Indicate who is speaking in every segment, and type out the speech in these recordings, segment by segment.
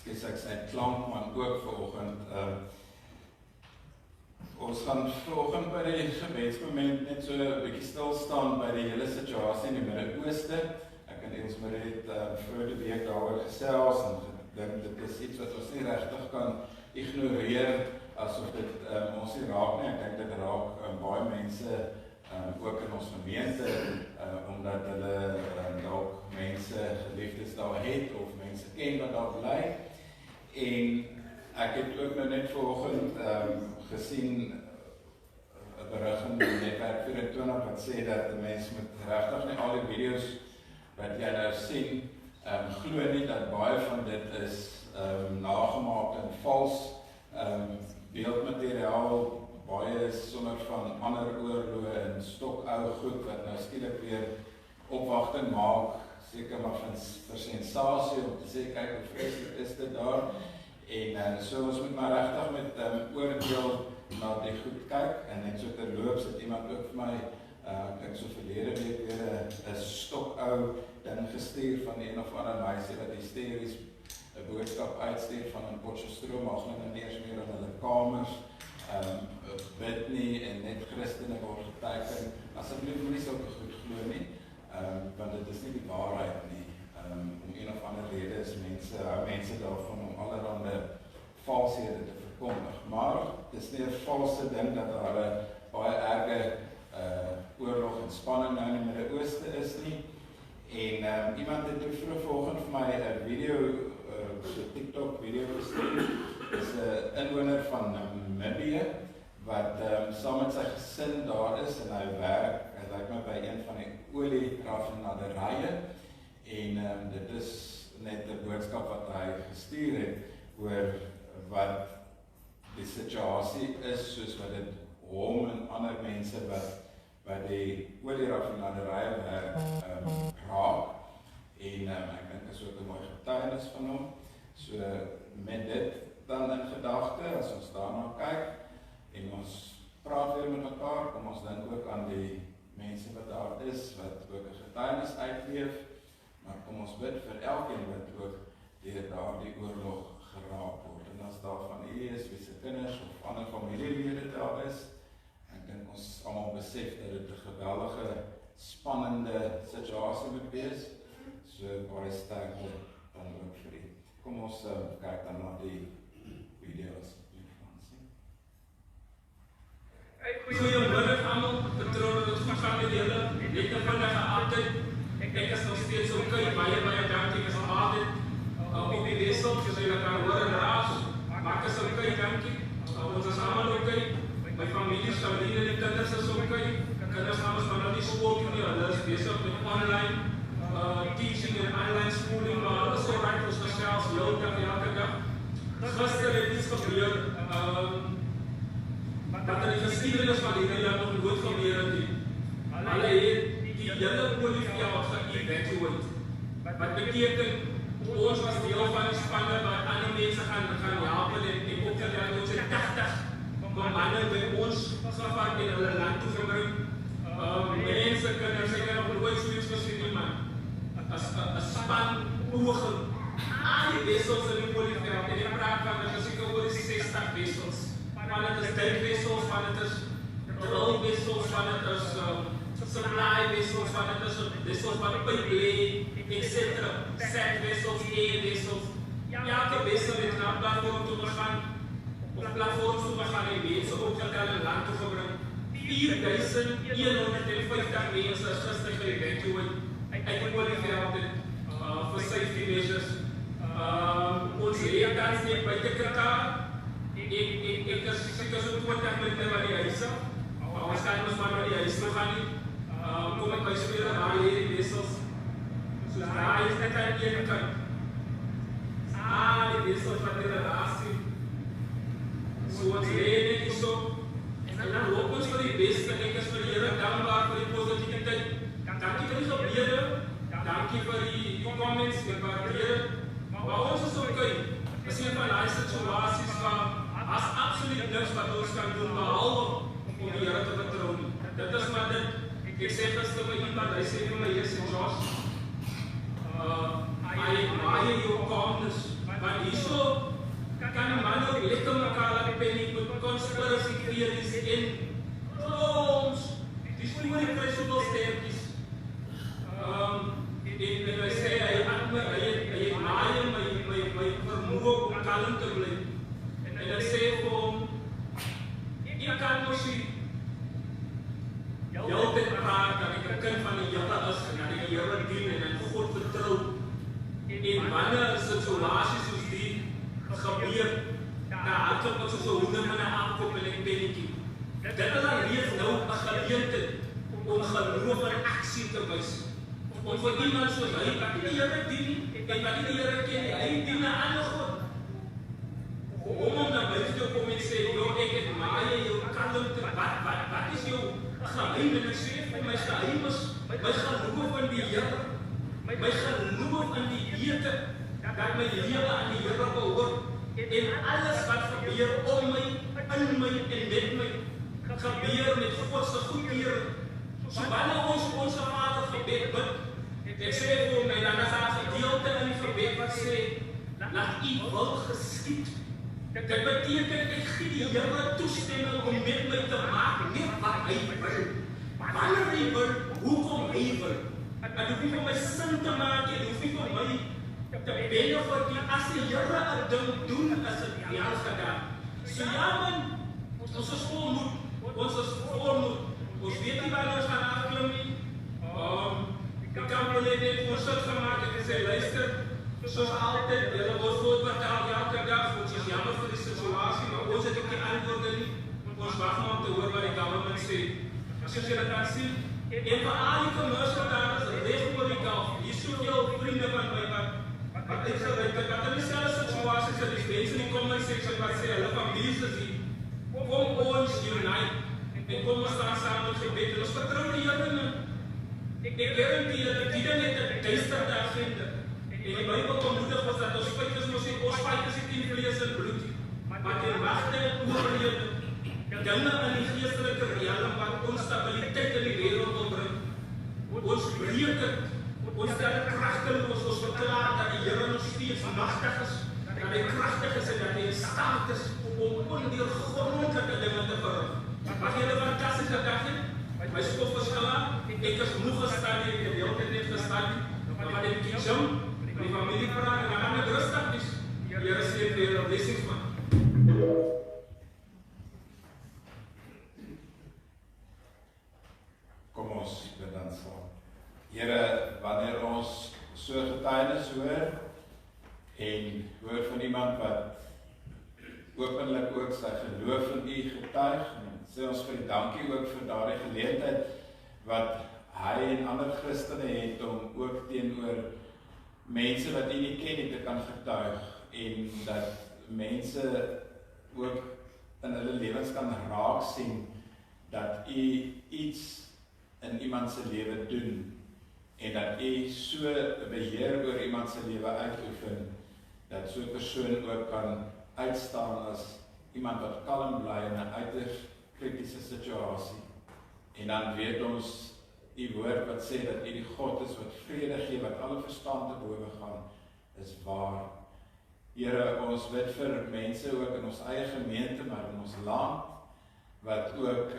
Speaker 1: ek sê klankman ook vanoggend. Ons gaan vanoggend by die gebedsmoment net so 'n bietjie stil staan by die hele situasie in die Midde-Ooste. Ek en Els Marie het vorige week daaroor gesels en gedink dit is iets wat ons nie regtig kan ignoreer asof dit ons nie raak nie. Ek dink dit raak baie mense ook in ons gemeente omdat hulle dalk mense geliefdes daar het of mense ken wat daar bly. En ek het ook nou net vanoggend gesien 'n berig in die netwerk 24 wat sê dat die mense met regtig nie al die video's wat jy nou sien glo nie dat baie van dit is nagemaak en vals beeldmateriaal. Baie is sommer van ander oorloë en stokou goed wat nou skielik weer opwagting maak, seker maar vir sensasie om te sê kyk hoe vreeslik is dit daar. En so ons moet maar regtig met oordeel na die goed kyk en net so terloops het iemand ook vir my ek so verlede week weer 'n stokou ding gestuur van een of ander meisie wat hysteries 'n boodskap uitstuur van 'n Potchefstroom mag nou nie eens meer in hulle kamers bid nie en net Christene word geteken. Asseblief moenie sulke goed glo nie, want dit is nie die waarheid nie. Om een of ander rede is mense daarvan om allerhande valshede te verkondig. Maar dit is nie 'n valse ding dat daar 'n baie erge oorlog en spanning nou in die Midde-Ooste is nie. En iemand het toe vanoggend vir my 'n video, so TikTok video gestuur. Dis 'n inwoner van Namibië wat saam met sy gesin daar is en hy werk, hy lyk my by een van die olieraffinaderye en dit is net 'n boodskap wat hy gestuur het oor wat die situasie is soos wat dit hom en ander mense wat die olieraffinaderye werk raak. En ek dink is ook 'n mooi getuienis van hom. So met dit dan in gedagte, as ons daarna kyk en ons praat weer met mekaar, kom ons dink ook aan die mense wat daar is, wat ook 'n getuienis uitleef, maar kom ons bid vir elkeen wat ook deur daardie oorlog geraak word. En as daar van u is, wie se kinders of ander familielede daar is, ek dink ons almal besef dat dit 'n geweldige, spannende situasie moet wees, so baie sterkte dan ook vir u. Kom ons kyk dan na die video's.
Speaker 2: Goeiemiddag almal, vertrou dat dit goed gaan met julle. Net 'n vinnige update. Ek is nog steeds okay, baie dankie is altyd op die wissel, soos julle kan hoor en raas. Maar ek is okay, dankie. Ons is almal okay. My familie, Sabrina, die kinders is okay. Kinders namens van hulle nie skool toe nie, hulle is besig met online teaching en online schooling, maar hulle is alright, ons gesels heel dag, elke dag. Gister het iets gebeur, wat in die geskiedenis van hierdie land nog nooit gebeur het nie. Hulle het die hele olieveld ge-evacuate. Wat beteken, ons was deel van die spanne waar ander mense gaan help en op dat ons het 80 manne by ons gevat en hulle land toe gebring. Mense kinders, ek het nog nooit zoiets gesien nie, man. 'n span poging. Al die wissels in die olieveld, en ek praat van dit is seker oor 60 wissels. Van het is duikvissels, van het is drillvissels, van het is supply vessels, van het is wissels van pipeline, etc. Setvissels, airvissels. Elke wissel het na platform toe gegaan, of platforms toe gegaan en mense opgetel en land toe gebring. 4150 mense is gister ge-evacuate uit die olieveld vir safety measures. Ons leer tans net buite Qatar. Ek is seker so 20 minute by die huis. Ons kan ons maar by die huis toe gaan nie. Kom ek by speel daar hierdie wissels. Soos daar is net aan een kant. Die wissels wat in die relasie. So ons leer net nie so. En dan hoop ons vir die beste. Ek is vir die Here dankbaar vir die positiviteit. Dankie vir die gebede. Dankie vir die comments. Ek waardeer. Maar ons is okay. Is een van die situasies van as absoluut niks wat ons kan doen behalwe om die Here te vertrou nie. Dit is maar dit. Ek sê gister vir iemand, hy sê vir my, Josh, I admire your calmness, Want hierso kan die man ook lekker mekaar laat paniek met conspiracy theories en clones. Die storie kry soveel sterkies. En hy sê, hy het maaie my vermoe om kalm te bly. En hy sê vir hom, ek kan mos jou te praat, dat ek 'n kind van die Here is, en dat ek die Here dien en aan God vertrou. En wanneer situasies soos die gebeur, daar hardloop ons so honde met 'n aankop en 'n pennetjie. Dit is dan reeds nou 'n geleentheid om geloof in aksie te wys. Om vir iemand soos hy, wat nie die Here dien, en wat nie die Here ken nie, hy dien 'n ander God. Om dan buite te kom en sê, joh, ek het maaie, jou kalmte, wat is jou geheim? En ek sê vir my geheim is, my geloof in die Here, my geloof in die Here, dat my lewe aan die Here behoort, en alles wat gebeur om my, in my en met my, gebeur met God se goedkeuring. So wanneer ons Vader gebed bid, ek sê vir my, dan is daar 'n gedeelte in die gebed wat sê, laat U wil geskied. Dit beteken ek gee die Here toestemming om met my te maak, net wat hy wil. Wanneer hy wil, hoekom hy wil. En hoef nie vir my sin te maak, en hoef nie vir my te benefit, as die Here 'n ding doen, is dit wel gedaan. So ja man, ons is volmoed, ons weet nie waar ons gaan afklim nie. Ek kan wel net voorstel gemaak, ek sê, luister, soos altyd, julle word voortbetaal elke dag, ons is jammer vir die situasie, maar ons het ook die antwoorde nie. Ons wag maar om te hoor wat die government sê. As jy dit kan sien, en vir al die commercial daar is reg oor die Kaap. Hier is soveel vriende van my wat ek gewyk het, wat in dieselfde situasie is, die mense in die comment section wat sê, hulle families is hier. Kom ons unite, en kom ons staan saam met gebed, en ons vertrou die Here in. Ek garandeer dat die ding het 'n duistere agenda. En die Bybel bemoedig ons dat ons fight is mos nie, ons fight is nie teen vlees en bloed, maar teen magte en owerhede, dinge in die geestelike riem wat onstabiliteit in die wêreld wil bring. Ons breek dit, ons stel dit kragteloos, ons verklaar dat die Here nog steeds magtig is, dat hy kragtig is en dat hy in staat is om ondeurgrondelike dinge te verrig. Mag julle 'n fantastiese dag hê. My skof is klaar, ek is moeg gestaan, ek het die hele tyd net gestaan, maar ek kies hom. Die familie praat, en dan het rustig is. Die Here sê vir julle blessings man.
Speaker 1: Kom ons bid dan saam. Here, wanneer ons so getuienis hoor, en hoor van iemand wat openlik ook sy geloof in U getuig, en sê ons vir dankie ook vir daardie geleentheid wat hy en ander Christene het om ook teenoor mense wat U nie ken nie te kan getuig, en dat mense ook in hulle lewens kan raak sien dat U iets in iemand se lewe doen, en dat U so beheer oor iemand se lewe uitoefen, dat so 'n persoon ook kan uitstaan as iemand wat kalm bly in 'n uiters kritiese situasie. En dan weet ons U woord wat sê dat U die God is wat vrede gee, wat alle verstand te bowe gaan, is waar. Here, ons bid vir mense ook in ons eie gemeente, maar in ons land, wat ook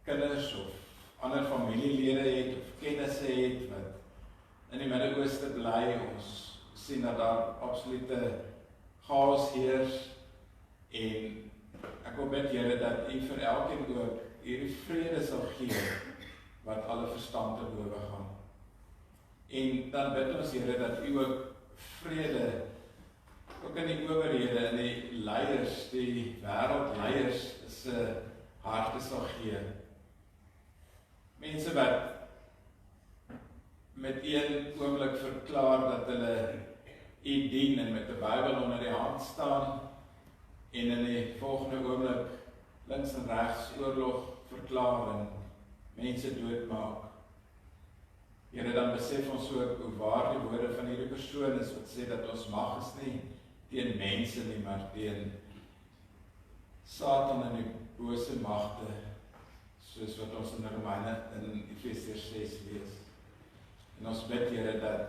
Speaker 1: kinders of ander familielede het, of kennisse het, wat in die Midde-Ooste bly. Ons sien dat daar absolute chaos heers, en ek wil bid, Here, dat U vir elkeen ook hierdie vrede sal gee, wat alle verstand te bowe gaan. En dan bid ons, Here, dat U ook vrede, ook in die owerhede, in die leiers, die wêreldleiers se harte sal gee. Mense wat met een oomblik verklaar dat hulle U dien en met die Bybel onder die hand staan, en in die volgende oomblik links en regs oorlog verklaar en mense doodmaak. Here, dan besef ons ook hoe waar die woorde van hierdie persoon is wat sê dat ons mag is nie teen mense nie, maar teen Satan en die bose magte, soos wat ons in Romeine in Efesiërs 6 lees. En ons bid, Here, dat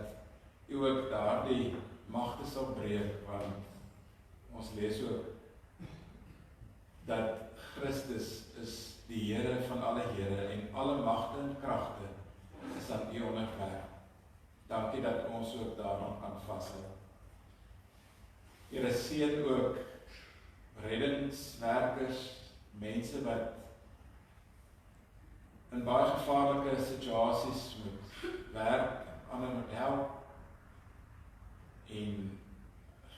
Speaker 1: U ook daardie magte sal breek, want ons lees ook dat Christus is die Here van alle Here en alle magte en kragte is aan U onderwerf. Dankie dat ons ook daaraan kan vashou. Here, seën ook reddingswerkers, mense wat in baie gevaarlike situasies moet werk, ander moet help, en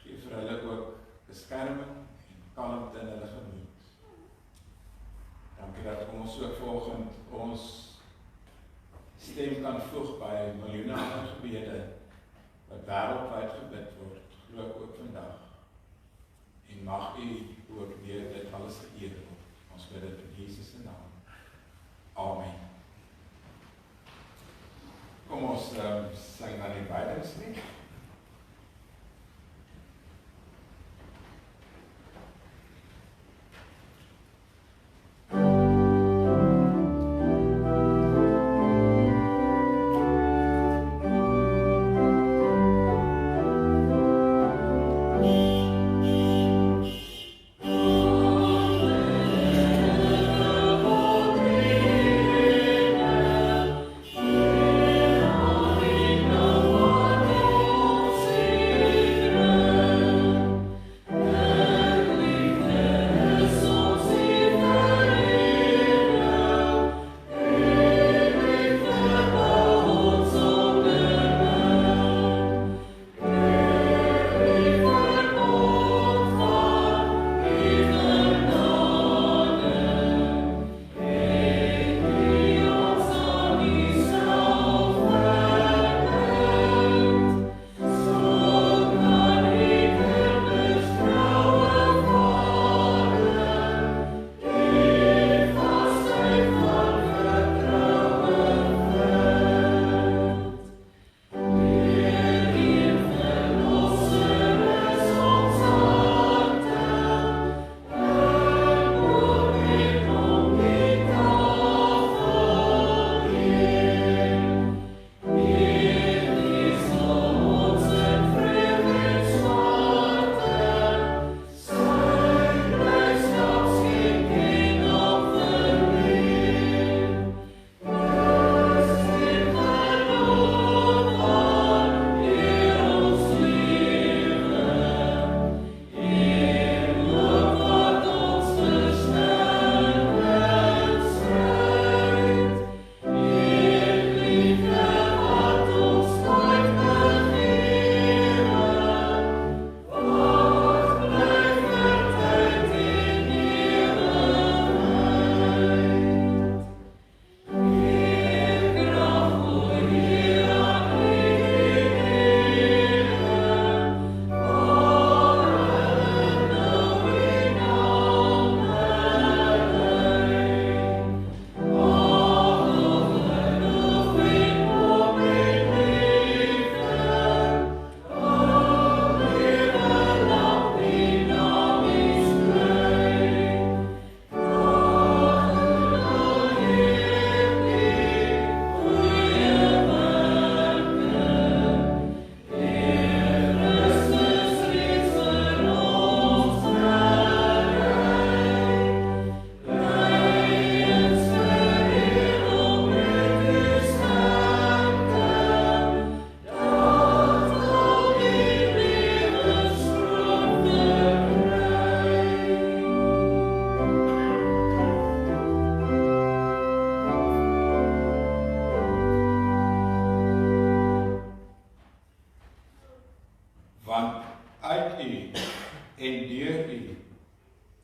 Speaker 1: gee vir hulle ook beskerming en kalmte in hulle gemoed. Dankie dat ons ook vanoggend ons stem kan voeg by miljoene ander gebede wat wêreldwyd gebid word, glo ek ook vandag. En mag U ook weer dit alles geëer word. Ons bid dit in Jesus se naam. Amen. Kom ons sing dan die Bybelslied.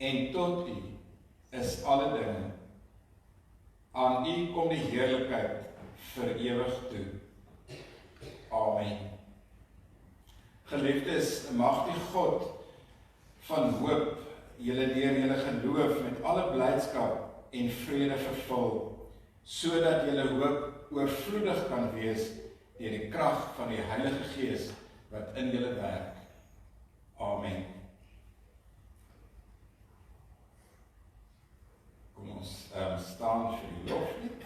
Speaker 1: en tot U is alle dinge. Aan U kom die heerlikheid vir ewig toe. Amen. Geliefdes, mag die God van hoop julle deur julle geloof met alle blydskap en vrede vervul, sodat julle hoop oorvloedig kan wees deur die krag van die Heilige Gees wat in julle werk. Amen. Kom ons staan vir die loflied.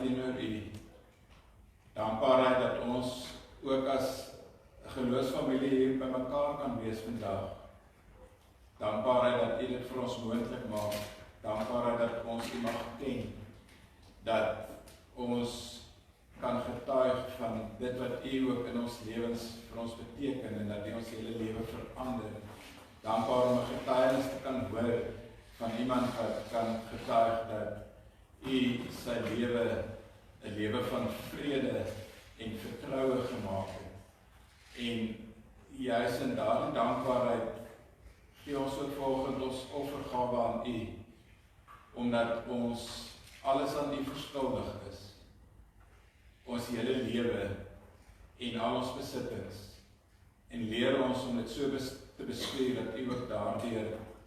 Speaker 1: teenoor U. Dankbaarheid dat ons ook as geloofsfamilie hier by mekaar kan wees vandag. Dankbaarheid dat U dit vir ons moontlik maak. Dankbaarheid dat ons U mag ken. Dat ons kan getuig van dit wat U ook in ons lewens vir ons beteken en dat U ons hele lewe verander. Dankbaar om 'n getuienis te kan hoor van iemand wat kan getuig dat U sy lewe 'n lewe van vrede en vertroue gemaak het. En juis in daardie dankbaarheid gee ons ook volgens ons offergawe aan U, omdat ons alles aan U verskuldig is. Ons hele lewe en al ons besittings. En leer ons om dit so te bestuur dat U ook daardeur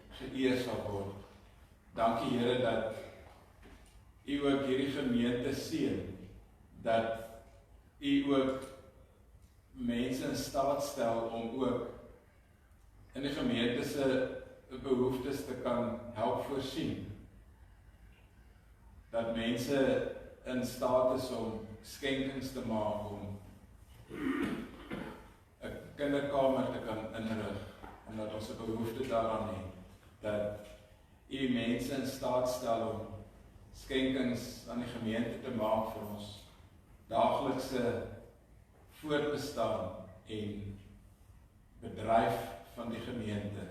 Speaker 1: geëer sal word. Dankie Here dat U ook hierdie gemeente seën, dat U ook mense in staat stel om ook in die gemeente se behoeftes te kan help voorsien. Dat mense in staat is om skenkings te maak, om 'n kinderkamer te kan inrig, omdat ons 'n behoefte daaraan het, dat U mense in staat stel om skenkings aan die gemeente te maak vir ons daaglikse voortbestaan en bedryf van die gemeente.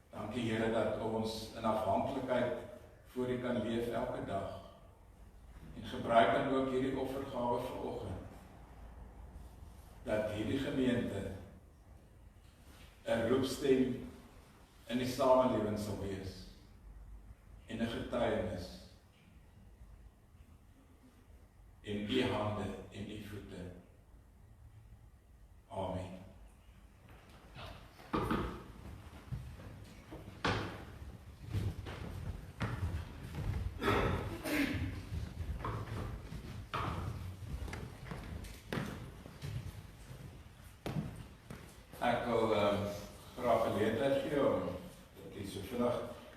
Speaker 1: Dankie Here dat ons in afhanklikheid voor U kan leef elke dag. En gebruik dan ook hierdie offergawe vanoggend, dat hierdie gemeente 'n roepstem in die samelewing sal wees en 'n getuienis in U hande en U voete. Amen. Ek wil graag geleentheid gee om dat jy so vinnig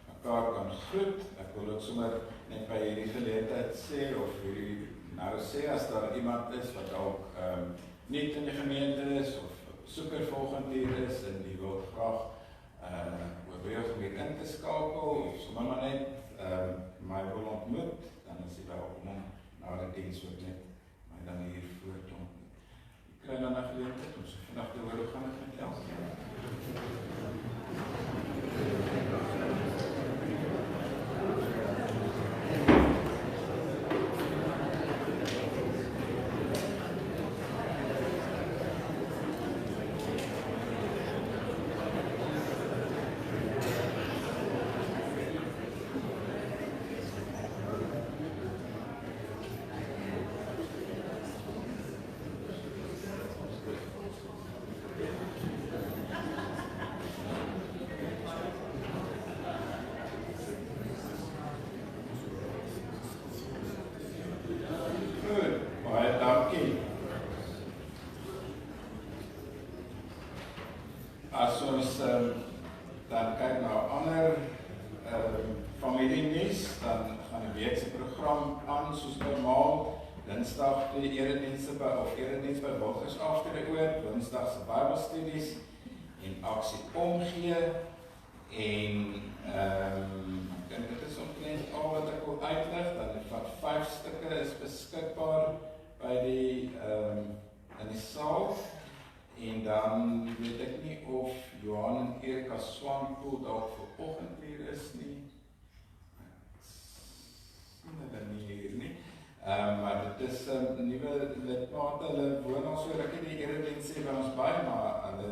Speaker 1: mekaar kan groet. Ek wil ook sommer net by hierdie geleentheid sê, of hierdie nou sê, as daar iemand is wat dalk nie in die gemeente is, of soeker volgende hier is, en die wil graag oorweeg om hier in te skakel, of sommer maar net my wil ontmoet, dan is die welkom om na die diens ook net my dan hier voor te ontmoet. Ek kry dan 'n geleentheid om so vandag te hoor, hoe gaan dit met jou? As ons dan kyk na ander familienuus, dan gaan die week se program aan soos normaal. Dinsdag die eredienste by Wilgers Afterhoor, Woensdag se Bybelstudies en aksie omgee. En ek dink dit is omtrent al wat ek wil uitlig. Dan van 5 stukke is beskikbaar by die in die saal. En dan weet ek nie of Johan en Erika Swanepoel dalk vanoggend hier is nie. Sien hulle nie hier nie. Maar dit is 'n nuwe lidmaat. Hulle woon al so rukkie die erediens by ons by, maar hulle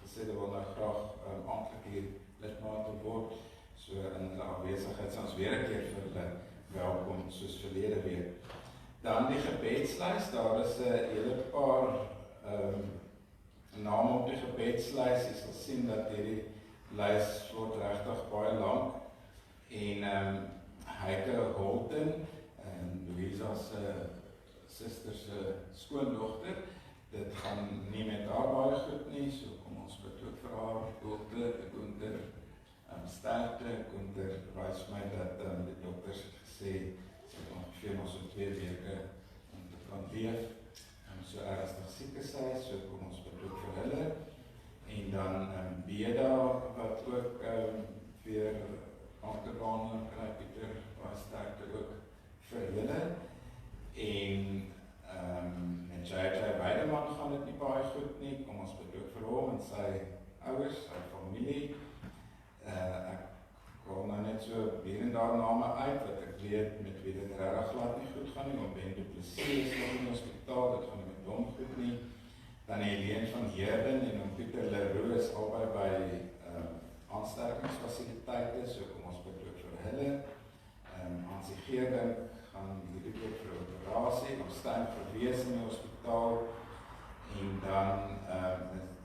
Speaker 1: gesê hulle wil nou graag amptelik hier lidmaat word. So in hulle afwesigheid sal ons weer 'n keer vir hulle welkom soos verlede week. Dan die gebedslys, daar is 'n hele paar name op die gebedslys. Jy sal sien dat hierdie lys word regtig baie lank. En Heike Holten, Louisa se suster se skoondogter, dit gaan nie met haar baie goed nie, so kom ons bid ook vir haar, Gunther, sterkte. Gunther wys my dat die dokters het gesê, sy het oorleef. So ernstig siek is sy, so kom ons bid ook vir hulle. En dan Beda wat ook weer aangebaande kry, Pieter, baie sterkte ook vir hulle. En met JJ Weideman gaan dit nie baie goed nie, kom ons bid ook vir hom en sy ouers, sy familie. Ek kom nou net so hier en daar name uit, wat ek weet met wie dit regtig glad nie goed gaan nie, om Ben du Plessis is nog in die hospitaal, dit gaan nie met hom goed nie. Dan Helene van Heerden en om Pieter Leroux is albei by aansterkingsfasiliteite, so kom ons bid ook vir hulle. Hansie Geerdink gaan hierdie week vir operasie, nog Stijn Verwees in die hospitaal. En dan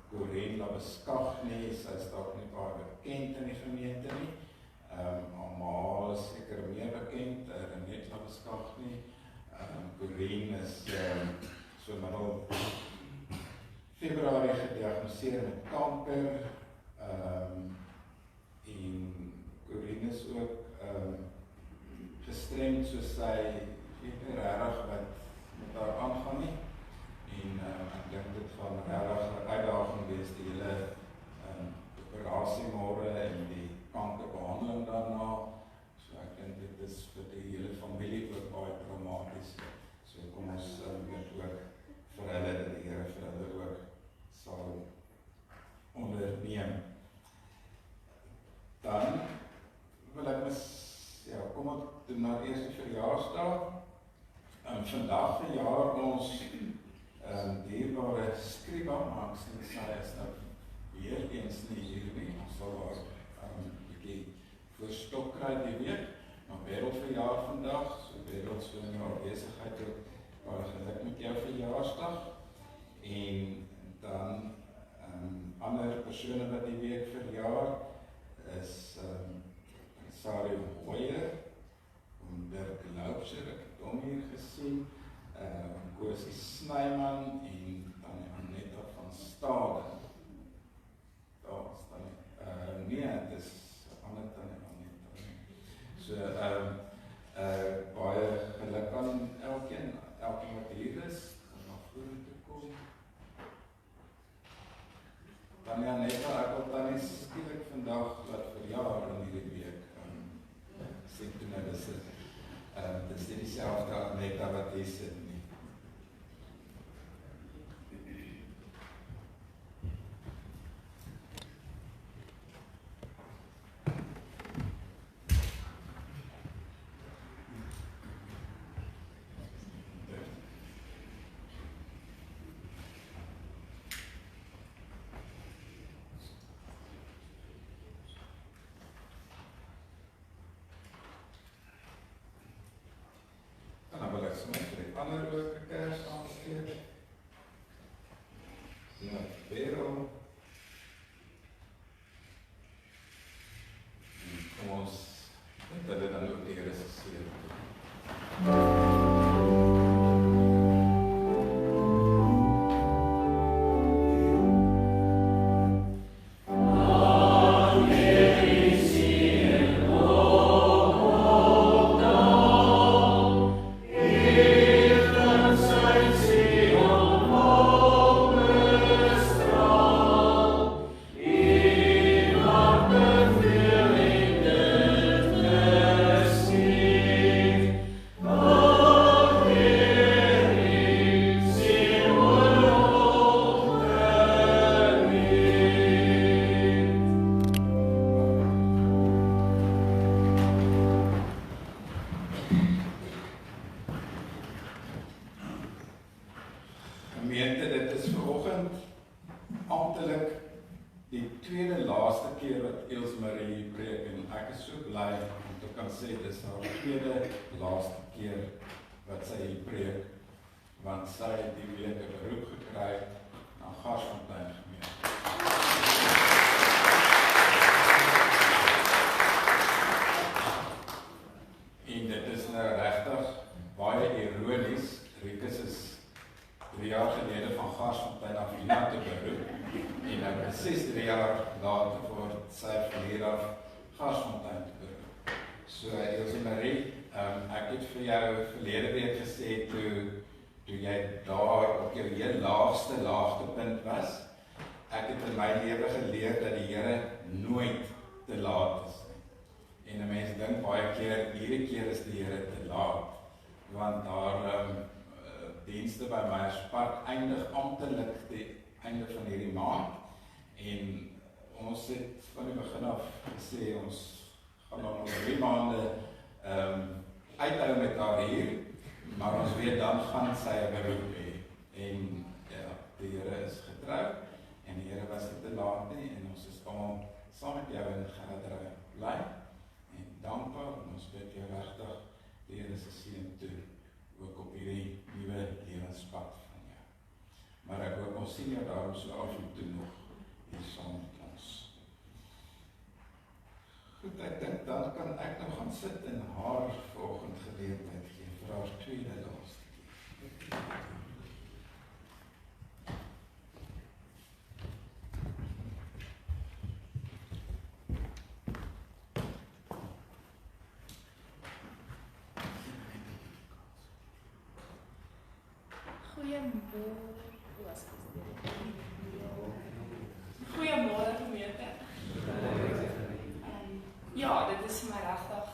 Speaker 1: Corrine Labeskagnie, sy is dalk nie baie bekend in die gemeente nie. Almal is seker meer bekend, Renet Labeskagnie. Corrine is so middel Februarie gediagnoseer met kanker. En Corrine is ook gestremd soos sy weet nie regtig wat met haar aangaan nie. En ek dink dit gaan regtig 'n uitdaging wees die hele operasie môre en die kankerbehandeling daarna. So ek dink dit is vir die hele familie ook baie traumaties. So kom ons weet ook vir hulle dat die Here vir hulle ook sal onderneem. Dan wil ek kom ek doen na die eerste verjaarsdag. Vandag verjaar ons dierbare Skriba, maar ek sien sy is nou weer eens nie hier nie. Ons sal haar bietjie voorstok kry die week. Maar Beryl verjaar vandag, so Beryl so in jou besigheid ook baie geluk met jou verjaarsdag. En dan ander persone wat die week verjaar is Sarie Hoyer, Dirk Loubser, ek het hom hier gesien, Kosie Snyman en dan Annetta van Staden. Daar is dan nee, dit is Annetta en Annetta. So baie geluk aan elkeen wat hier is, om na vorentoe kom. Dan Annetta, ek wil dan nie skielik vandag laat verjaar in hierdie week. Sê toe nou, dit is nie dieselfde Annetta wat hier sit nie. Ander ook 'n kers aansteek. Ja, Beryl. Kom ons dit hulle dan ook die Here se seën. Gemeente, dit is vanoggend amptelik die tweede laaste keer wat Els Marie preek en ek is so bly om te kan sê dis haar tweede laaste keer wat sy hier preek, want sy het die week 'n beroep gekry na Garsfontein gemeente. En dit is nou regtig baie ironies. Rikus is 3 jaar gelede van Garsfontein af Wina te beroep en nou presies 3 jaar later word sy van hier af Garsfontein te beroep. So Elsie Marie, ek het vir jou verlede week gesê toe toe jy daar op jou heel laagste laagtepunt was. Ek het in my lewe geleer dat die Here nooit te laat is. En 'n mens dink baie keer, hierdie keer is die Here te laat, want daar dienste by Meyerspark eindig amptelik die einde van hierdie maand, en ons het van die begin af gesê, ons gaan nog 3 maande uithou met haar hier, maar ons weet dan gaan sy 'n beroep hê, en ja, die Here is getrou, en die Here was nie te laat nie, en ons is almal saam met jou in Gerardrey bly, en dankbaar, en ons bid jou regtig die Here se seën toe, ook op hierdie nuwe lewenspad van jou. Maar ek hoop ons sien jou daarom so af en toe nog hier saam met ons. Goed, ek dink dan kan ek nou gaan sit en haar vanoggend geleentheid gee vir haar tweede laaste keer.
Speaker 3: Goeiemôre gemeente. Ja, dit is vir my regtig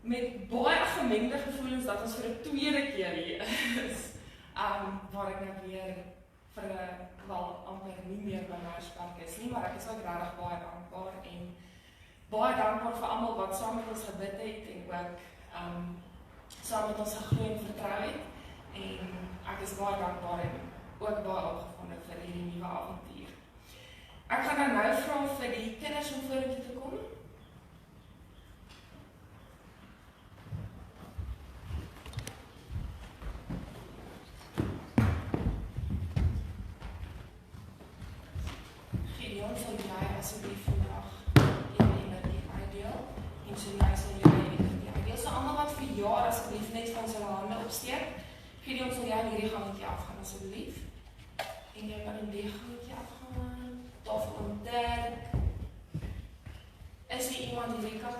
Speaker 3: met baie gemengde gevoelens dat ons vir 'n tweede keer hier is. Waar ek nou weer vir 'n wel amper nie meer by Meyerspark is nie, maar ek is ook regtig baie dankbaar en baie dankbaar vir almal wat saam met ons gebid het en ook saam met ons geglo en vertrou het. En ek is baie dankbaar en ook baie opgewonde vir hierdie nuwe avontuur. Ek gaan nou vra vir die kinders om vorentoe te kom. Gideon, sal jy asseblief vandag die energie uitdeel? En so jy sal jy energie uitdeel. So almal wat verjaar asseblief net van hulle hande opsteek. Gideon, sal jy hierdie gangetjie afgaan asseblief? En jy kan in die gangetjie afgaan. Tafel ontdek. Is er iemand hierdie kant?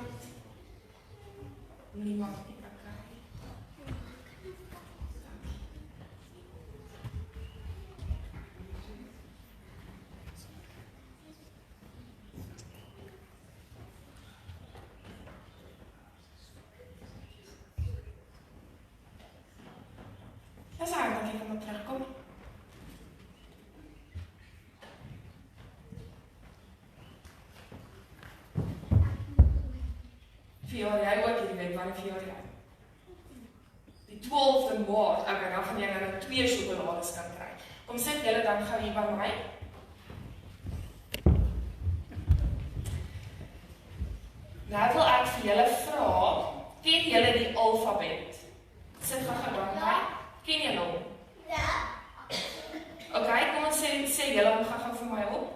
Speaker 3: Niemand nie, okay. Dis eintlik ek moet terugkom. Verjaar jy ook hierdie week, wanneer verjaar jy? Die 12de Maart, okay, dan gaan jy nou 2 sjokolades kan kry. Kom sit julle dan gou hier by my. Nou wil ek vir julle vra, ken julle die alfabet? Sit gou by my. Ken julle hom? Ja. Okay, kom ons sê julle hom gou vir my op.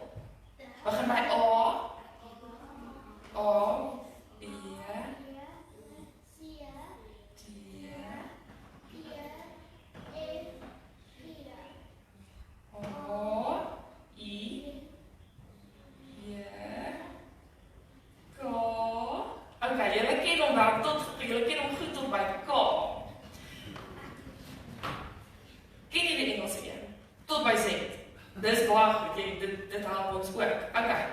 Speaker 3: Begin by A. A. B. Okay, julle ken hom dan julle ken hom goed tot by K. Ken jy die Engelse een? Tot by Z. Dis baie goed, dit help ons ook. Okay.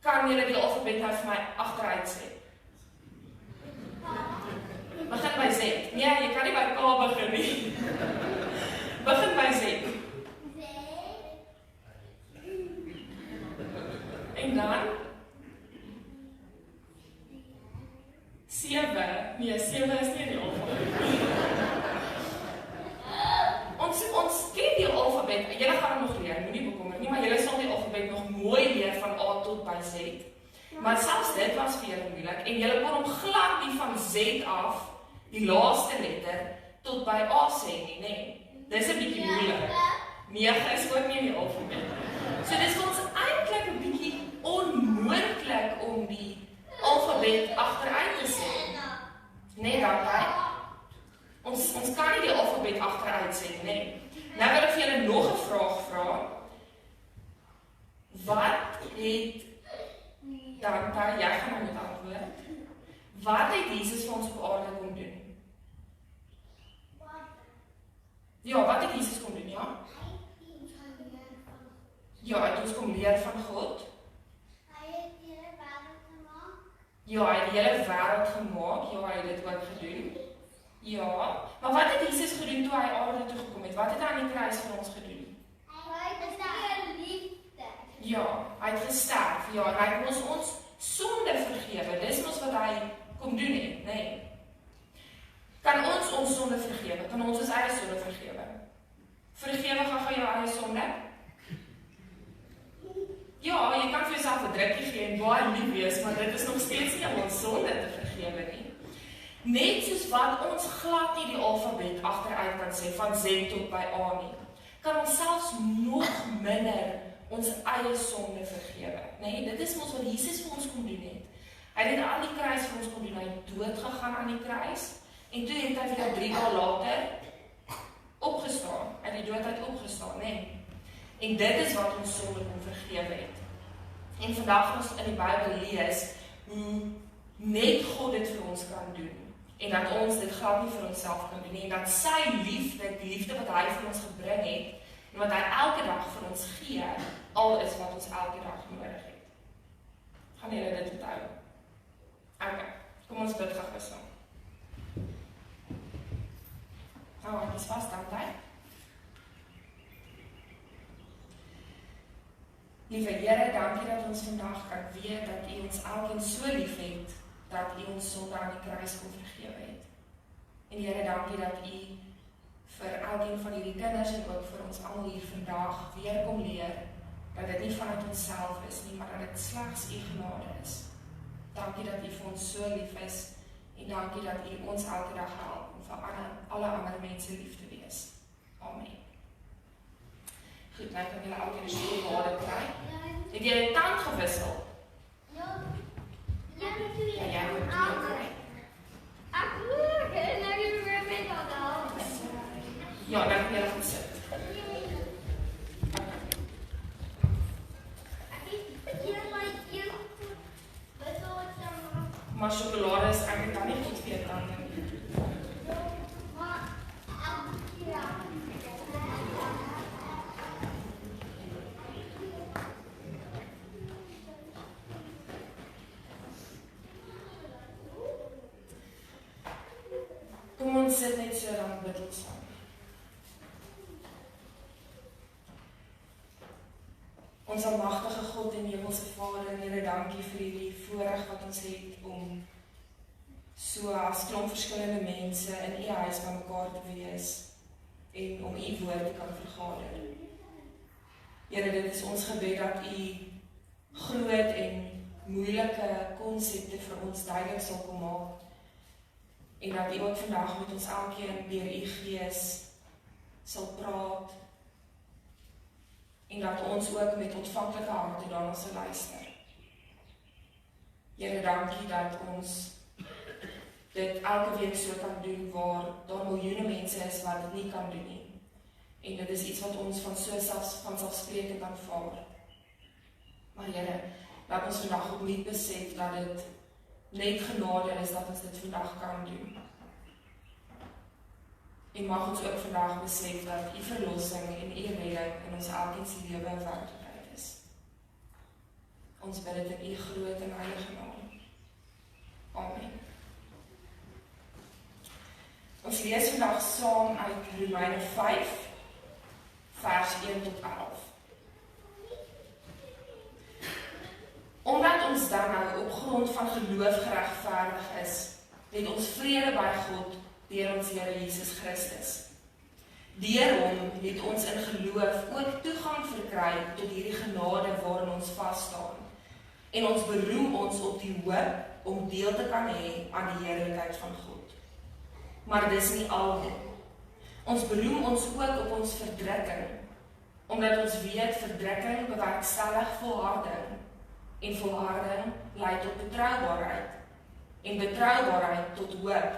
Speaker 3: Kan julle die alfabet nou vir my agteruit sê? Begin by Z. Nee, jy kan nie by K begin nie. Begin by Z. En dan 7. Nee, 7 is nie die alfabet. Ons ken die alfabet. Julle gaan hom nog leer, moenie bekommer nie, maar julle sal die alfabet nog mooi leer van A tot by Z. Maar selfs dit was vir julle moeilik en julle kon hom glad nie van Z af, die laaste letter, tot by A sê nie, nee. Dis 'n bietjie moeilik. 9 is ook nie in die alfabet. So dis vir ons eintlik 'n bietjie onmoontlik om die alfabet agteruit te sê. Nee, dankie. Ons kan nie die alfabet agteruit sê nie, nee. Nou wil ek vir julle nog 'n vraag vra. Wat het dan jy gaan nou met antwoord. Wat het Jesus vir ons op aarde kom doen? ons kom leer van God?
Speaker 4: Hy het die hele wêreld gemaak.
Speaker 3: Ja, hy het die hele wêreld gemaak. Ja, hy het dit ook gedoen. Ja, maar wat het Jesus gedoen toe hy aarde toe gekom het? Wat het hy aan die kruis vir ons gedoen?
Speaker 4: Hy het die liefde.
Speaker 3: Ja, hy het gesterf. Ja, en hy het ons sonde vergewe. Dis mos wat hy kom doen het, nee. Kan ons sonde vergewe? Kan ons eie sonde vergewe? Vergewe gaan jou eie sonde? Ja, jy kan vir jouself 'n drukkie gee en baie lief wees, maar dit is nog steeds nie om ons sonde te vergewe nie. Net soos wat ons glad nie die alfabet agteruit kan sê van Z tot by A nie, kan ons selfs nog minder ons eie sonde vergewe. Nee, dit is mos wat Jesus vir ons kom doen het. Hy het aan die kruis vir ons kom doen, hy het dood gegaan aan die kruis, en toe het hy weer 3 dae later opgestaan, uit die doodheid opgestaan, nee. En dit is wat ons sonde kon vergewe het. En vandag ons in die Bybel lees, hoe net God dit vir ons kan doen, en dat ons dit glad nie vir onsself kan doen, en dat sy liefde, die liefde wat hy vir ons gebring het, en wat hy elke dag vir ons gee, al is wat ons elke dag nodig het. Gaan julle dit onthou? Ok, kom ons bid gou saam. Nou, dis vast dan tyd. Liewe Here, dankie dat ons vandag kan weet dat U ons elkeen so lief het, dat U ons sonde aan die kruis kon vergewe het. En Here, dankie dat U vir elkeen van hierdie kinders en ook vir ons almal hier vandag weer kom leer, dat dit nie vanuit onsself is nie, maar dat dit slegs U genade is. Dankie dat U vir ons so lief is, en dankie dat U ons elke dag help om vir alle ander mense lief te wees. Amen. Goed, nou kan julle elke keer die woorde kry. Het jy 'n tand gewissel?
Speaker 4: Ja,
Speaker 3: Ja, jy moet dit kry.
Speaker 4: Ek loop en nou het ek weer met al.
Speaker 3: Ja, dan kan jy gaan sit. Maar sjokolade is eintlik dan nie goed vir jou tande nie. Kom ons sit net so, dan bid ons saam. Ons almagtige God en Hemelse Vader, Here, dankie vir hierdie voorreg wat ons het om so as klomp verskillende mense in U huis by mekaar te wees en om U woord te kan vergader. Here, dit is ons gebed dat U groot en moeilike konsepte vir ons duidelik sal kom maak en dat U ook vandag met ons elkeen deur U Gees sal praat en dat ons ook met ontvanklike harte daarna sal luister. Here, dankie dat ons dit elke week so kan doen waar daar miljoene mense is wat dit nie kan doen nie. En dit is iets wat ons vanselfsprekend aanvaar. Maar Here, laat ons vandag ook nie besef dat dit net genade is dat ons dit vandag kan doen. En mag ons ook vandag besef dat U verlossing en U redding in ons elkeen se lewe 'n werklikheid is. Ons bid dit in U groot en heilige naam. Amen. Ons lees vandag saam uit Romeine 5, vers 1 tot 11. Omdat ons dan nou op grond van geloof geregverdig is, het ons vrede by God deur ons Here Jesus Christus. Deur hom het ons in geloof ook toegang verkry tot hierdie genade waarin ons vas staan. En ons beroem ons op die hoop om deel te kan hê aan die heerlikheid van God. Maar dis nie al nie. Ons beroem ons ook op ons verdrukking, omdat ons weet verdrukking bewerkstellig volharding, en volharding lei tot betroubaarheid, en betroubaarheid tot hoop.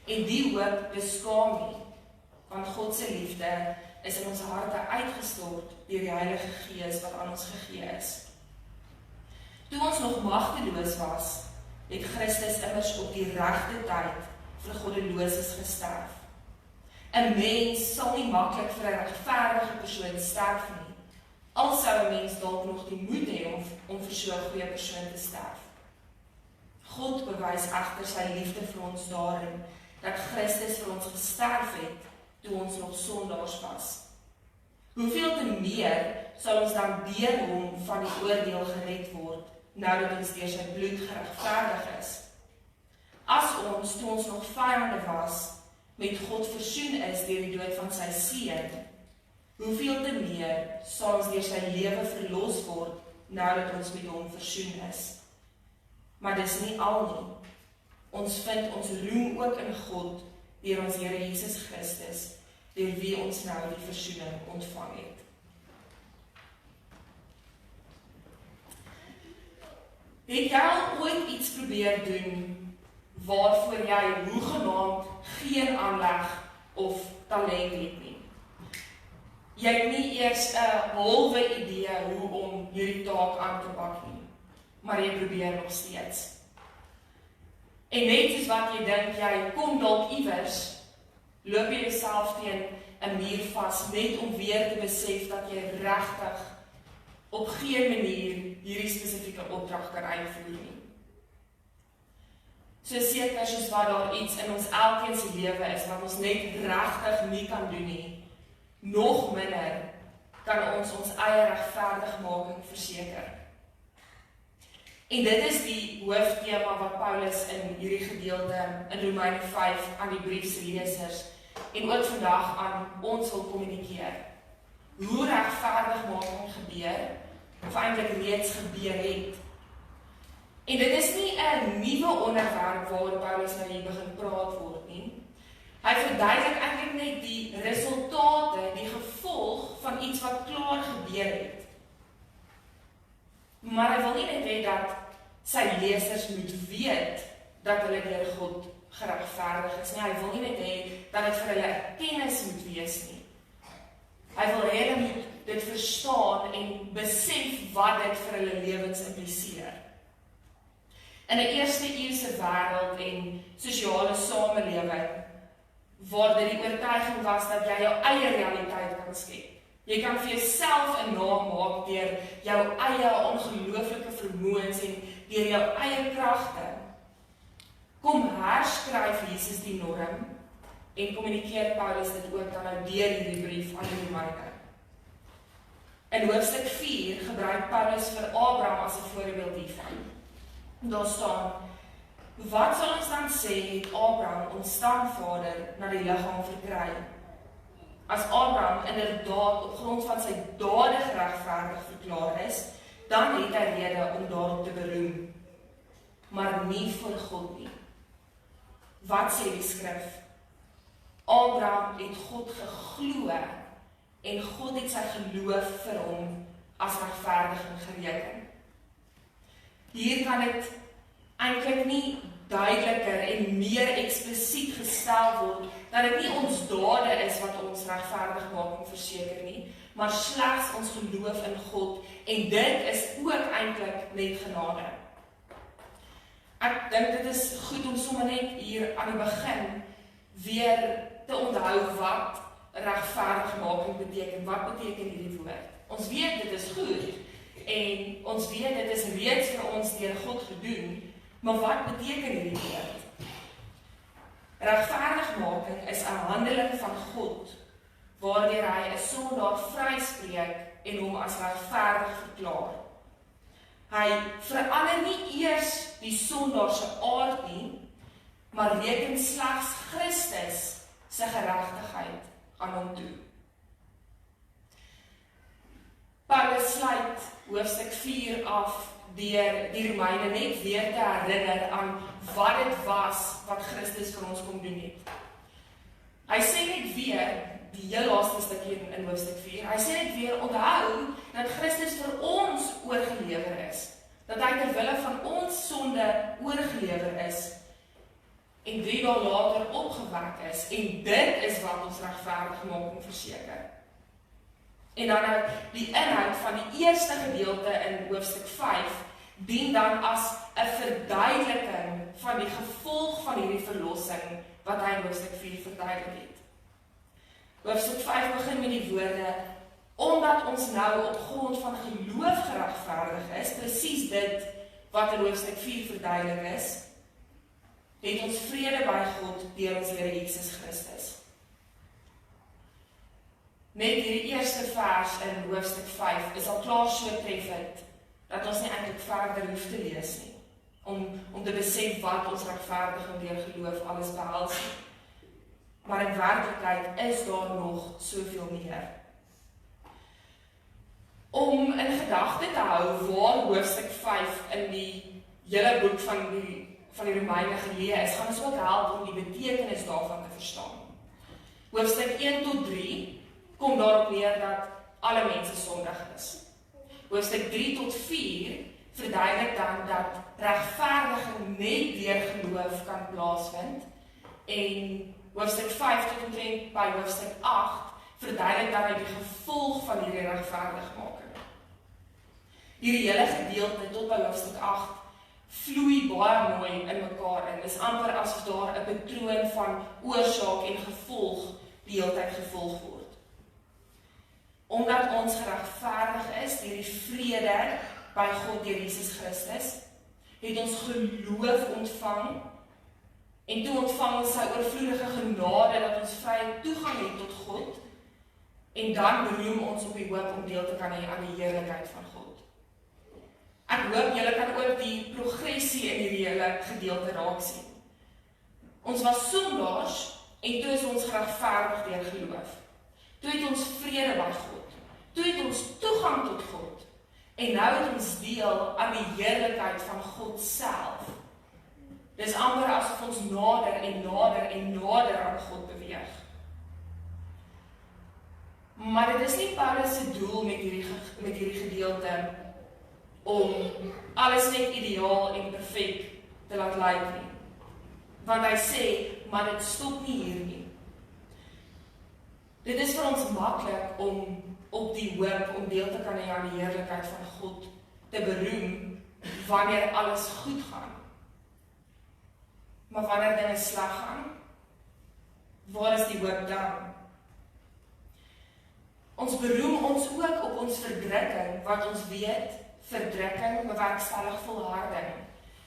Speaker 3: En die hoop beskaam nie, want God se liefde is in ons harte uitgestort deur die Heilige Gees wat aan ons gegee is. Toe ons nog magteloos was, het Christus immers op die regte tyd vir goddeloses gesterf. 'n Mens sal nie maklik vir 'n regverdige persoon sterf nie, al sou 'n mens dalk nog die moed hê om vir so 'n goeie persoon te sterf. God bewys egter sy liefde vir ons daarin, dat Christus vir ons gesterf het, toe ons nog sondaars was. Hoeveel te meer sal ons dan deur hom van die oordeel gered word, nou dat ons deur sy bloed geregverdig is. As ons, toe ons nog vyande was, met God versoen is deur die dood van sy seun, hoeveel te meer sal ons deur sy lewe verlos word, nou dat ons met hom versoen is. Maar dis nie al nie. Ons vind ons roem ook in God, deur ons Here Jesus Christus, deur wie ons nou die versoening ontvang het. Het jy al ooit iets probeer doen, waarvoor jy hoegenaamd geen aanleg of talent het nie? Jy het nie eers 'n halwe idee hoe om hierdie taak aan te pak nie, maar jy probeer nog steeds. En net soos wat jy dink, jy kom dalk iewers, loop jy jouself teen 'n muur vas, net om weer te besef dat jy regtig op geen manier hierdie spesifieke opdrag kan uitvoer nie. So seker soos wat daar iets in ons elkeen se lewe is, wat ons net regtig nie kan doen nie, nog minder kan ons ons eie regverdigmaking verseker. En dit is die hooftema wat Paulus in hierdie gedeelte in Romeine 5 aan die briefslesers en ook vandag aan ons wil kommunikeer. Hoe regverdigmaking gebeur, of eintlik reeds gebeur het. En dit is nie 'n nuwe onderwerp waaroor Paulus nou hier begin praat word nie. Hy verduidelik eintlik net die resultate, die gevolg van iets wat klaar gebeur het. Maar hy wil nie net hê dat sy lesers moet weet dat hulle deur God geregverdig is nie. Hy wil nie net hê dat dit vir hulle 'n kennis moet wees nie. Hy wil hê hulle moet dit verstaan en besef wat dit vir hulle lewens impliseer. In 'n eerste eeuse wêreld en sosiale samelewing, waar dit die oortuiging was dat jy jou eie realiteit kan skep. Jy kan vir jouself 'n naam maak deur jou eie ongelooflike vermoëns en deur jou eie kragte. Kom herskryf Jesus die norm en kommunikeer Paulus dit ook dan nou deur hierdie brief aan die Romeine. In hoofstuk 4 gebruik Paulus vir Abraham as 'n voorbeeld hiervan. Daar staan: wat sal ons dan sê het Abraham ons stamvader na die liggaam verkry? As Abraham inderdaad op grond van sy dade geregverdig verklaar is, dan het hy rede om daarop te beroem, maar nie voor God nie. Wat sê die skrif? Abraham het God geglo en God het sy geloof vir hom as regverdiging gereken. Hier kan dit eintlik nie duideliker en meer eksplisiet gestel word dat dit nie ons dade is wat ons regverdigmaking verseker nie, maar slegs ons geloof in God, en dit is ook eintlik net genade. Ek dink dit is goed om sommer net hier aan die begin weer te onthou wat regverdigmaking beteken. Wat beteken hierdie woord? Ons weet dit is goed en ons weet dit is reeds vir ons deur God gedoen, maar wat beteken hierdie woord? Regverdigmaking is 'n handeling van God waardeur hy 'n sondaar vryspreek en hom as regverdig verklaar. Hy verander nie eers die sondaar se aard nie, maar reken slegs Christus se geregtigheid aan hom toe. Paulus sluit hoofstuk 4 af deur die Romeine net weer te herinner aan wat dit was wat Christus vir ons kom doen het. Hy sê net weer, die heel laaste stukkie in hoofstuk 4, hy sê net weer, onthou dat Christus vir ons oorgelewer is, dat hy ter wille van ons sonde oorgelewer is, en 3 dae later opgewek is, en dit is wat ons regverdigmaking verseker. En dan die inhoud van die eerste gedeelte in hoofstuk 5 dien dan as 'n verduideliking van die gevolg van hierdie verlossing wat hy in hoofstuk 4 verduidelik het. Hoofstuk 5 begin met die woorde: Omdat ons nou op grond van geloof geregverdig is, presies dit wat in hoofstuk 4 verduidelik is, het ons vrede by God deur ons Here Jesus Christus. Net hierdie eerste vers in hoofstuk 5 is al klaar so treffend, dat ons nie eintlik verder hoef te lees nie, om te besef wat ons regverdiging deur geloof alles behels. Maar in werklikheid is daar nog soveel meer. Om in gedagte te hou waar hoofstuk 5 in die hele boek van die Romeine geleë is, gaan ons ook help om die betekenis daarvan te verstaan. Hoofstuk 1 tot 3 kom daarop neer dat alle mense sondig is. Hoofstuk 3 tot 4 verduidelik dan dat regverdiging net deur geloof kan plaasvind, en hoofstuk 5 tot omtrent by hoofstuk 8 verduidelik dan die gevolg van hierdie regverdigmaking. Hierdie hele gedeelte tot by hoofstuk 8 vloei baie mooi in mekaar in. Dis amper asof daar 'n patroon van oorsaak en gevolg die hele tyd gevolg word. Omdat ons geregverdig is deur die vrede by God deur Jesus Christus, het ons geloof ontvang, en toe ontvang ons sy oorvloedige genade dat ons vrye toegang het tot God, en dan beroem ons op die hoop om deel te kan hê aan die heerlikheid van God. Ek hoop julle kan ook die progressie in hierdie hele gedeelte raak sien. Ons was sondaars, en toe is ons geregverdig deur geloof. Toe het ons vrede by God. Toe het ons toegang tot God. En nou het ons deel aan die heerlikheid van God self. Dis amper asof ons nader en nader en nader aan God beweeg. Maar dit is nie Paulus se doel met hierdie gedeelte om alles net ideaal en perfek te laat lyk nie. Want hy sê, maar dit stop nie hier nie. Dit is vir ons maklik om op die hoop om deel te kan hê aan die heerlikheid van God te beroem wanneer alles goed gaan. Maar wanneer dinge sleg gaan, waar is die hoop dan? Ons beroem ons ook op ons verdrukking, wat ons weet, verdrukking bewerkstellig volharding.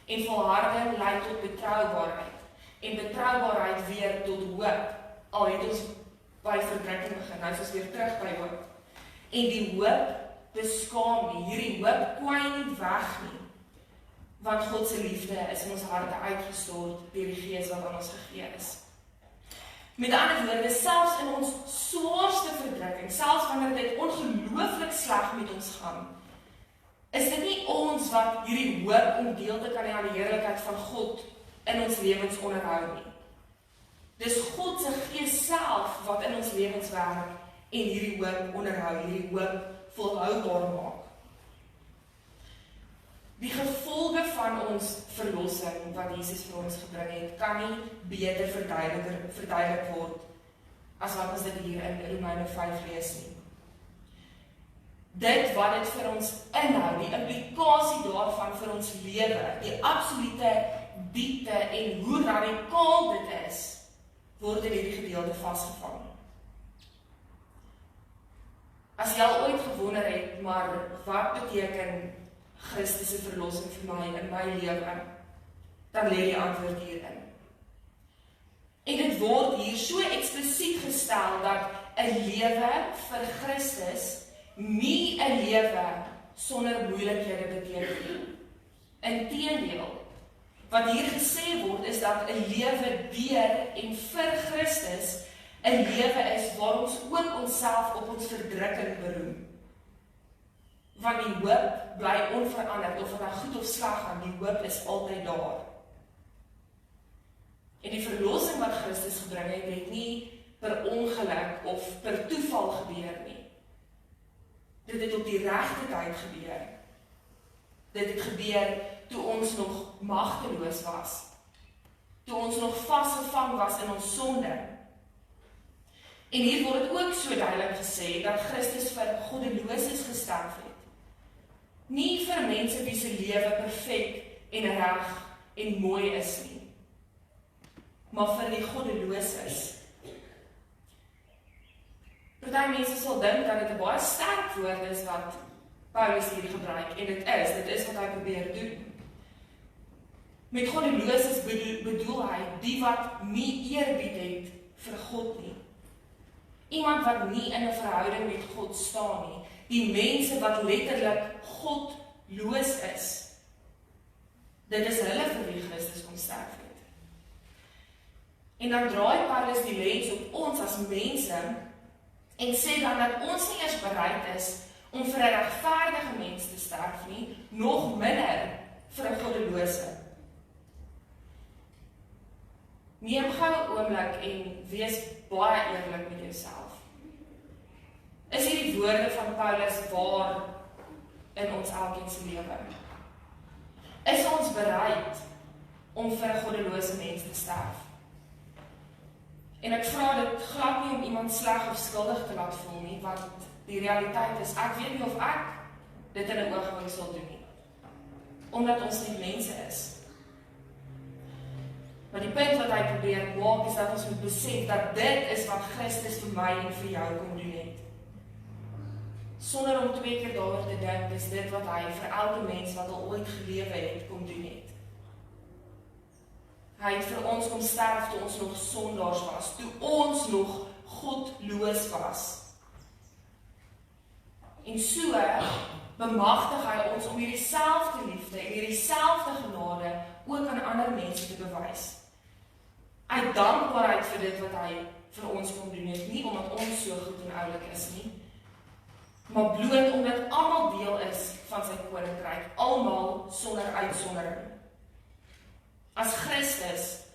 Speaker 3: En volharding lei tot betroubaarheid. En betroubaarheid weer tot hoop. Al het ons by verdrukking begin, nou is ons weer terug by hoop. En die hoop beskaam nie, hierdie hoop kwai nie weg nie. Want God se liefde is in ons harte uitgestort deur die Gees wat aan ons gegee is. Met ander woorde, selfs in ons swaarste verdrukking, selfs wanneer dit ongelooflik sleg met ons gaan, is dit nie ons wat hierdie hoop om deel te kan hê aan die heerlikheid van God in ons lewens onderhou nie. Dis God se Gees self wat in ons lewens werk en hierdie hoop onderhou, hierdie hoop volhoubaar maak. Die gevolge van ons verlossing wat Jesus vir ons gebring het, kan nie beter verduidelik word as wat ons dit hier in Romeine 5 lees nie. Dit wat dit vir ons inhou, die implikasie daarvan vir ons lewe, die absolute diepte en hoe radikaal dit is, word in hierdie gedeelte vasgevang. As jy al ooit gewonder het, maar wat beteken Christus se verlossing vir my in my lewe, dan lê die antwoord hierin. En dit word hier so eksplisiet gestel dat 'n lewe vir Christus nie 'n lewe sonder moeilikhede beteken nie. Inteendeel, wat hier gesê word is dat 'n lewe deur en vir Christus 'n lewe is waar ons ook onsself op ons verdrukking beroem. Want die hoop bly onveranderd, of dit goed of sleg gaan, die hoop is altyd daar. En die verlossing wat Christus gebring het nie per ongeluk of per toeval gebeur nie. Dit het op die regte tyd gebeur. Dit het gebeur toe ons nog magteloos was. Toe ons nog vasgevang was in ons sonde. En hier word dit ook so duidelik gesê dat Christus vir goddeloses gesterf het. Nie vir mense wie se lewe perfek en reg en mooi is nie, maar vir die goddeloses. party mense sal dink dat dit 'n baie sterk woord is wat Paulus hier gebruik, en dit is wat hy probeer doen. Met goddeloos bedoel hy die wat nie eerbied het vir God nie. Iemand wat nie in 'n verhouding met God staan nie. Die mense wat letterlik godloos is. Dit is hulle vir wie Christus kom sterf het. En dan draai Paulus die lens op ons as mense en sê dan dat ons nie eers bereid is om vir 'n regverdige mens te sterf nie, nog minder vir 'n goddelose. Neem gou 'n oomblik en wees baie eerlik met jouself. Is hierdie woorde van Paulus waar in ons elkeen se lewe? Is ons bereid om vir 'n goddelose mens te sterf? En ek vra dit glad nie om iemand sleg of skuldig te laat voel nie, want die realiteit is, ek weet nie of ek dit in 'n oogwink sal doen nie. Omdat ons nie mense is. Maar die punt wat hy probeer maak is dat ons moet besef dat dit is wat Christus vir my en vir jou kom doen het. Sonder om 2 keer daaroor te dink, is dit wat hy vir elke mens wat al ooit gelewe het, kom doen het. Hy het vir ons kom sterf toe ons nog sondaars was, toe ons nog godloos was. En so bemagtig hy ons om hierdie selfde liefde en hierdie selfde genade ook aan ander mense te bewys. Uit dankbaarheid vir dit wat hy vir ons kom doen het, nie omdat ons so goed en oulik is nie, maar bloot omdat almal deel is van sy koninkryk, almal sonder uitsondering. As Christus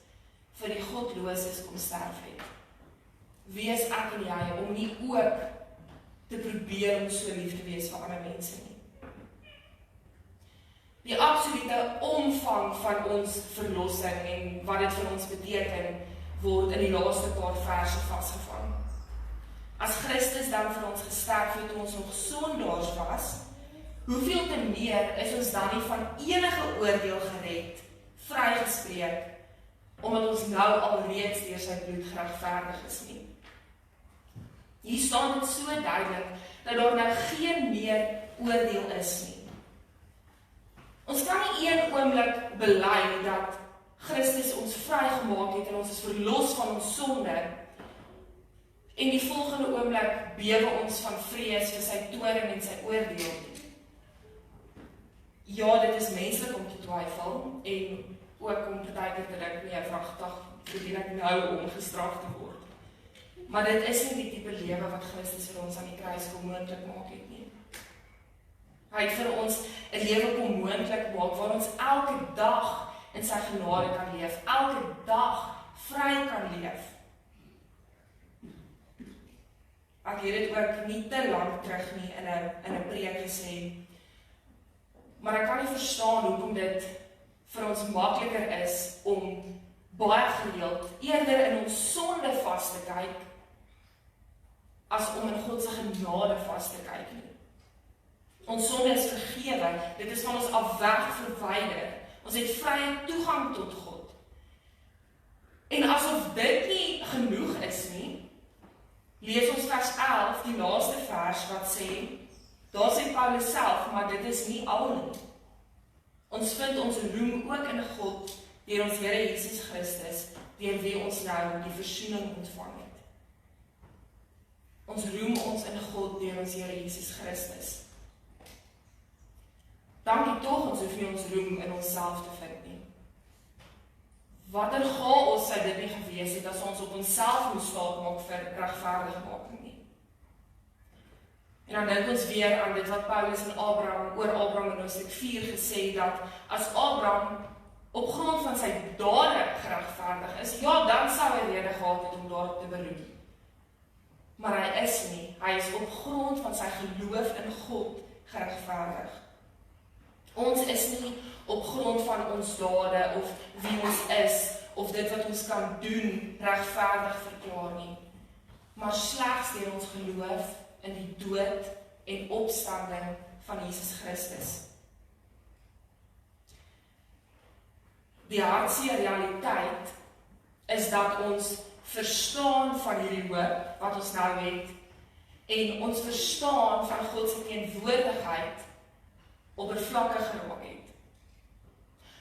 Speaker 3: vir die godloses kom sterf het, wees ek en jy om nie ook te probeer om so lief te wees vir ander mense nie. Die absolute omvang van ons verlossing en wat dit vir ons beteken, word in die laaste paar verse vasgevang. As Christus dan vir ons gesterf het toe ons nog sondaars was, hoeveel te meer is ons dan nie van enige oordeel gered, vrygespreek, omdat ons nou alreeds deur sy bloed geregverdig is nie. Hier staan dit so duidelik, dat daar nou geen meer oordeel is nie. Ons kan nie een oomblik bely dat Christus ons vrygemaak het en ons is verlos van ons sonde, en die volgende oomblik bewe ons van vrees vir sy toorn en sy oordeel. Ja, dit is menslik om te twyfel, en ook om partykeer te dink, nee, vragtig, verdien ek nou om gestraf te word. Maar dit is nie die tipe lewe wat Christus vir ons aan die kruis kom moontlik maak het nie. Hy het vir ons 'n lewe kom moontlik maak, waar ons elke dag in sy genade kan leef, elke dag vry kan leef. Ek het dit ook nie te lank terug nie in 'n preek gesê, maar ek kan nie verstaan hoekom dit vir ons makliker is om baie gereeld eerder in ons sonde vas te kyk, as om in God se genade vas te kyk nie. Ons sonde is vergewe, dit is van ons af weg verwyder. Ons het vrye toegang tot God. En asof dit nie genoeg is nie, lees ons vers 11, die laaste vers, wat sê, daar sê Paulus self, maar dit is nie al nie. Ons vind ons roem ook in God, deur ons Here Jesus Christus, deur wie ons nou die versoening ontvang het. Ons roem ons in God deur ons Here Jesus Christus. Dankie tog, ons hoef nie ons roem in onsself te vind nie. Watter chaos sou dit nie gewees het as ons op onsself moes staatmaak vir regverdigmaking nie. En dan dink ons weer aan dit wat Paulus en oor Abraham in hoofstuk 4 gesê, dat as Abraham op grond van sy dade geregverdig is, ja, dan sou hy rede gehad het om daarop te beroep. Maar hy is nie, hy is op grond van sy geloof in God geregverdig. Ons is nie op grond van ons dade, of wie ons is, of dit wat ons kan doen, regverdig verklaar nie, maar slegs deur ons geloof in die dood en opstanding van Jesus Christus. Die hartseer realiteit is dat ons verstaan van hierdie hoop wat ons nou het, en ons verstaan van God se teenwoordigheid oppervlakkig geraak het.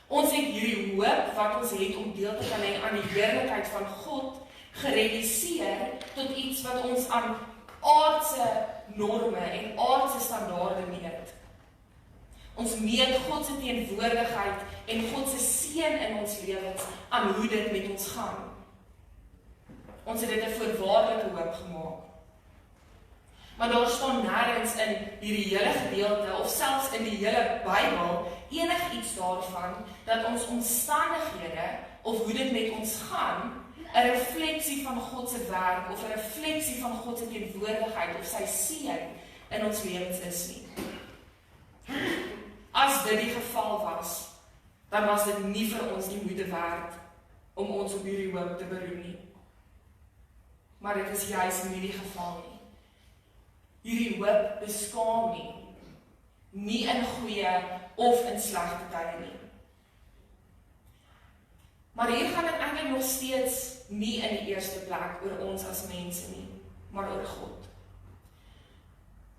Speaker 3: Ons het hierdie hoop wat ons het om deel te kan hê aan die heerlikheid van God gereduseer tot iets wat ons aan aardse norme en aardse standaarde meet. Ons meet God se teenwoordigheid en God se seën in ons lewens aan hoe dit met ons gaan. Ons het dit 'n voorwaardelike hoop gemaak. Maar daar staan nêrens in hierdie hele gedeelte of selfs in die hele Bybel enigiets daarvan dat ons omstandighede of hoe dit met ons gaan 'n refleksie van God se werk of 'n refleksie van God se teenwoordigheid of sy seën in ons lewens is nie. As dit die geval was, dan was dit nie vir ons die moeite werd om ons op hierdie hoop te beroem nie. Maar dit is juis nie die geval nie. Hierdie hoop beskaam nie in goeie of in slegte tye nie. Maar hier gaan dit eintlik nog steeds nie in die eerste plek oor ons as mense nie, maar oor God.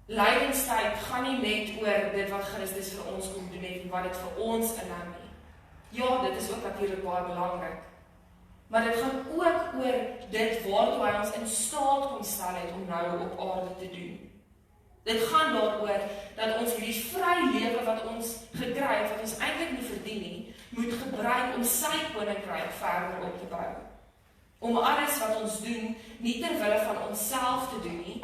Speaker 3: Lydingstyd gaan nie net oor dit wat Christus vir ons kom doen en wat dit vir ons inhou nie. Ja, dit is ook natuurlik baie belangrik. Maar dit gaan ook oor dit waartoe hy ons in staat kom stel het om nou op aarde te doen. Dit gaan daaroor dat ons hierdie vry lewe wat ons gekry het, wat ons eintlik nie verdien nie, moet gebruik om sy koninkryk verder op te bou. Om alles wat ons doen, nie ter wille van onsself te doen nie,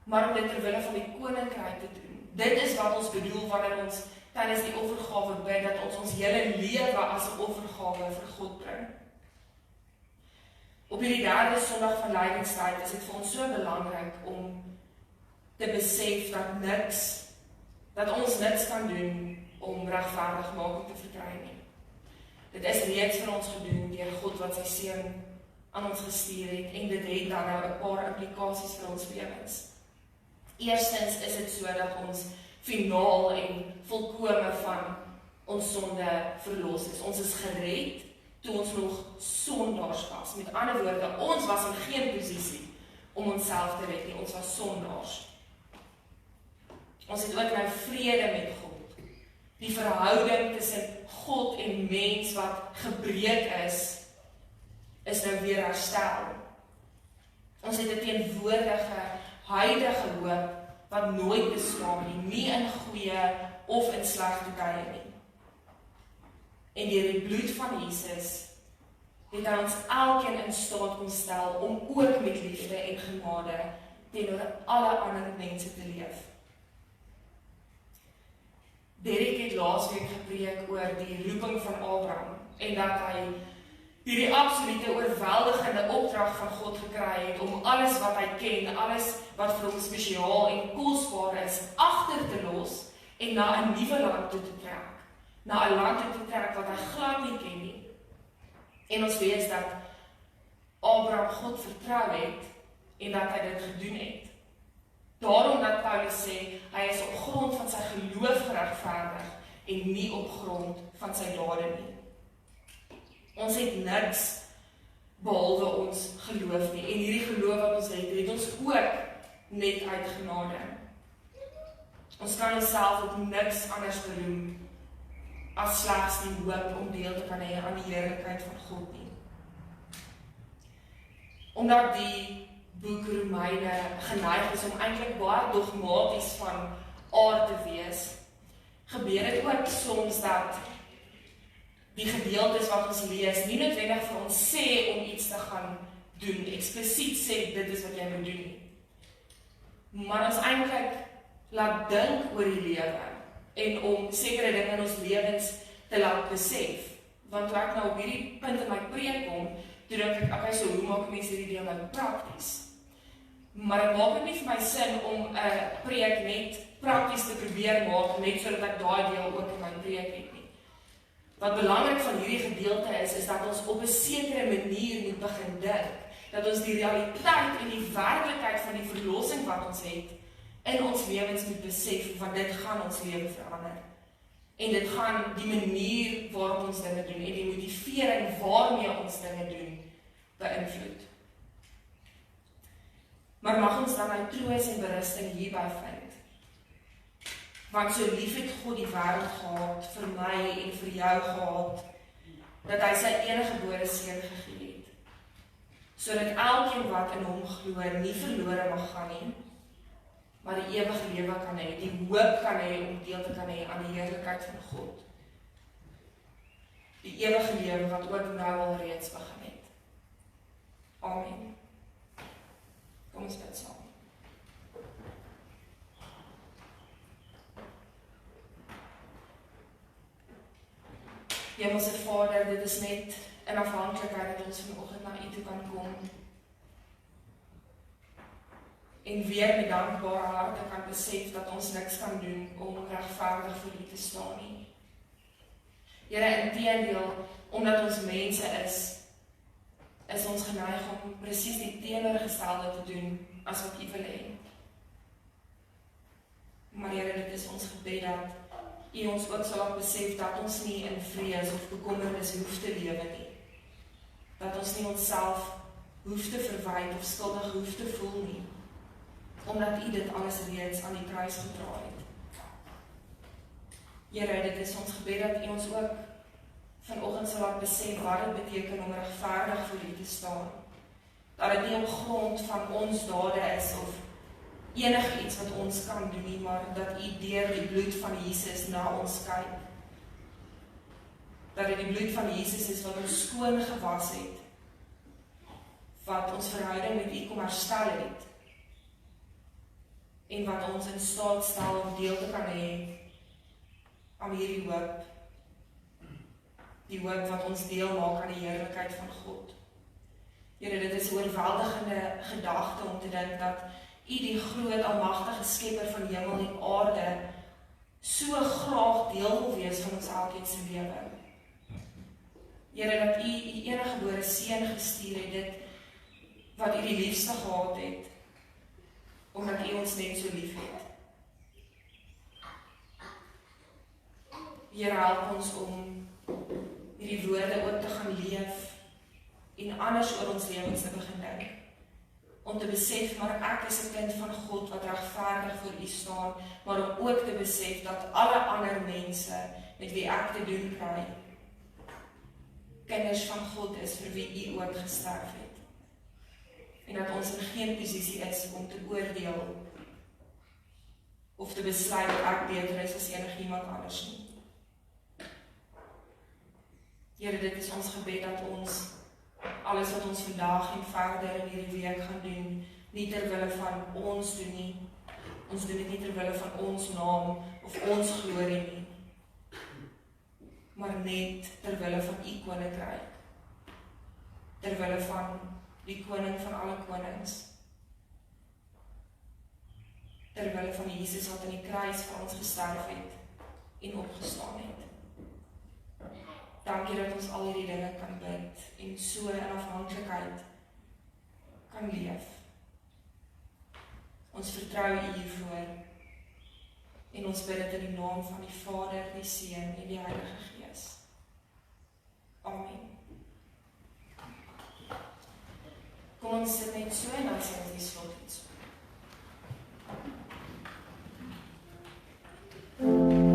Speaker 3: maar om dit ter wille van die koninkryk te doen. Dit is wat ons bedoel wanneer ons tydens die offergawe bid, dat ons hele lewe as 'n offergawe vir God bring. Op hierdie derde Sondag van Lydingstyd is dit vir ons so belangrik om te besef dat ons niks kan doen om regverdigmaking te verkry nie. Dit is reeds vir ons gedoen deur God wat sy seun aan ons gestuur het en dit het dan nou 'n paar implikasies vir ons lewens. Eerstens is dit so dat ons finaal en volkome van ons sonde verlos is. Ons is gered toe ons nog sondaars was. Met ander woorde, ons was in geen posisie om onsself te red nie. Ons was sondaars. Ons het ook nou vrede met God. Die verhouding tussen God en mens wat gebreek is nou weer herstel. Ons het 'n teenwoordige, huidige hoop wat nooit beskaam nie in goeie of in slegte tye nie. En deur die bloed van Jesus het hy ons elkeen in staat kom stel om ook met liefde en genade teenoor alle ander mense te leef. Derek het laasweek gepreek oor die roeping van Abraham en dat hy hierdie absolute oorweldigende opdrag van God gekry het om alles wat hy ken, alles wat vir hom spesiaal en kosbaar is, agter te los en na 'n nuwe land toe te trek. Na 'n land toe te trek wat hy glad nie ken nie. En ons weet dat Abraham God vertrou het en dat hy dit gedoen het. Daarom dat Paulus sê, hy is op grond van sy geloof geregverdig en nie op grond van sy dade nie. Ons het niks behalwe ons geloof nie. En hierdie geloof wat ons het ons ook net uit genade. Ons kan onsself op niks anders beroem as slegs die hoop om deel te kan hê aan die heerlikheid van God nie. Omdat die boek Romeine geneig is om eintlik baie dogmaties van aard te wees, gebeur dit ook soms dat die gedeeltes wat ons lees nie noodwendig vir ons sê om iets te gaan doen, eksplisiet sê dit is wat jy moet doen nie. Maar ons eintlik laat dink oor die lewe en om sekere dinge in ons lewens te laat besef. Want toe ek nou op hierdie punt in my preek kom, toe dink ek, okay, so hoe maak mense hierdie deel nou prakties? Maar dit maak nie vir my sin om 'n preek net prakties te probeer maak, net sodat ek daai deel ook in my preek het nie. Wat belangrik van hierdie gedeelte is dat ons op 'n sekere manier moet begin dink, dat ons die realiteit en die werklikheid van die verlossing wat ons het, in ons lewens moet besef, want dit gaan ons lewe verander. En dit gaan die manier waarop ons dinge doen en die motivering waarmee ons dinge doen beïnvloed. Maar mag ons dan uit troos en berusting hierby vind. Want so lief het God die wêreld gehad, vir my en vir jou gehad, dat hy sy enige gebore seun gegee het, sodat elkeen wat in hom glo nie verlore mag gaan nie, maar die ewige lewe kan hê, die hoop kan hê om deel te kan hê aan die heerlikheid van God. Die ewige lewe wat ook nou al reeds begin het. Amen. Kom ons bid saam. Hemelse Vader, dit is net in afhanklikheid dat ons vanoggend na U toe kan kom. En weer met dankbare harte kan besef dat ons niks kan doen om regverdig voor U te staan nie. Here, inteendeel, omdat ons mense is ons geneig om presies die teenoorgestelde te doen as wat U wil hê. Maar Here, dit is ons gebed dat U ons ook sal laat besef dat ons nie in vrees of bekommernis hoef te lewe nie. Dat ons nie onsself hoef te verwyd of skuldig hoef te voel nie, omdat U dit alles reeds aan die kruis gedra het. Here, dit is ons gebed dat U ons ook vanoggend sal laat besef wat dit beteken om regverdig voor U te staan. Dat dit nie op grond van ons dade is of enige iets wat ons kan doen nie, maar dat U deur die bloed van Jesus na ons kyk. Dat dit die bloed van Jesus is wat ons skoon gewas het, wat ons verhouding met U kom herstel het, en wat ons in staat stel om deel te kan hê aan hierdie hoop, die hoop wat ons deel maak aan die heerlikheid van God. Here, dit is 'n oorweldigende gedagte om te dink dat U die groot almagtige skepper van hemel en aarde so graag deel wil wees van ons elkeen se lewe. Here, dat U U enige gebore seun gestuur het, dit wat U die liefste gehad het, omdat U ons net so lief het. Here, help ons om hierdie woorde ook te gaan leef en anders oor ons lewens te begin dink. Om te besef, maar ek is 'n kind van God wat regverdig voor U staan, maar om ook te besef dat alle ander mense met wie ek te doen kry, kinders van God is vir wie U ook gesterf het. En dat ons in geen posisie is om te oordeel of te besluit dat ek beter is as enigiemand anders nie. Here, dit is ons gebed dat ons alles wat ons vandag en verder in hierdie week gaan doen, nie ter wille van ons doen nie. Ons doen dit nie ter wille van ons naam of ons glorie nie, maar net ter wille van U koninkryk. Ter wille van die koning van alle konings. Ter wille van Jesus wat aan die kruis vir ons gesterf het en opgestaan het. Dankie dat ons al hierdie dinge kan bid en so in afhanklikheid kan leef. Ons vertrou U hiervoor en ons bid dit in die naam van die Vader, die Seun en die Heilige Gees. Amen. Kom ons sit net so en dan sê ons die slotlied.
Speaker 5: Oh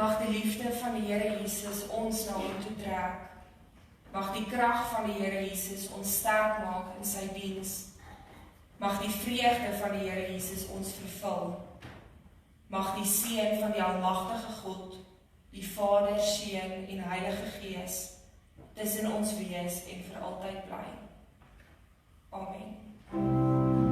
Speaker 3: Mag die liefde van die Here Jesus ons na hom toe trek. Mag die krag van die Here Jesus ons sterk maak in sy diens. Mag die vreugde van die Here Jesus ons vervul. Mag die seën van die almagtige God, die Vader, Seun en Heilige Gees tussen ons wees en vir altyd bly. Amen.